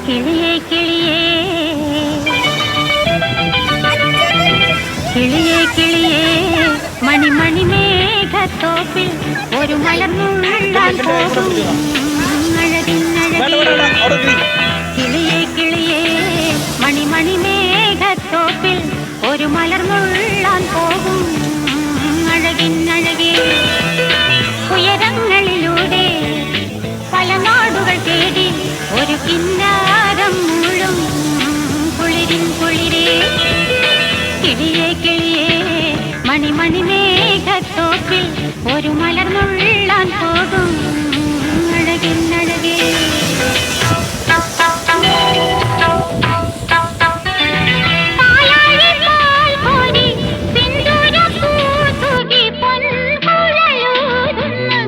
കിളിയേ കിളിയേ കിളിയേ കിളിയേ മണിമണി മേഘത്തോപ്പിൽ ഒരു മലർന്നുള്ളാൻ പോകും കിളിയേ കിളിയേ മണിമണി മേഘത്തോപ്പിൽ ഒരു മലർന്നുള്ളാൻ പോകും അഴകിന്നഴകേ ഉയരങ്ങളിലൂടെ പല നാടുകൾ തേടി ഒരു കിന്നാരം മുഴും കുളിരിൻ കുളിരേ കിളിയേ കിളിയേ മണിമണി മേഘത്തോപ്പിൽ ഒരു മലർന്നുള്ളാൻ പോകും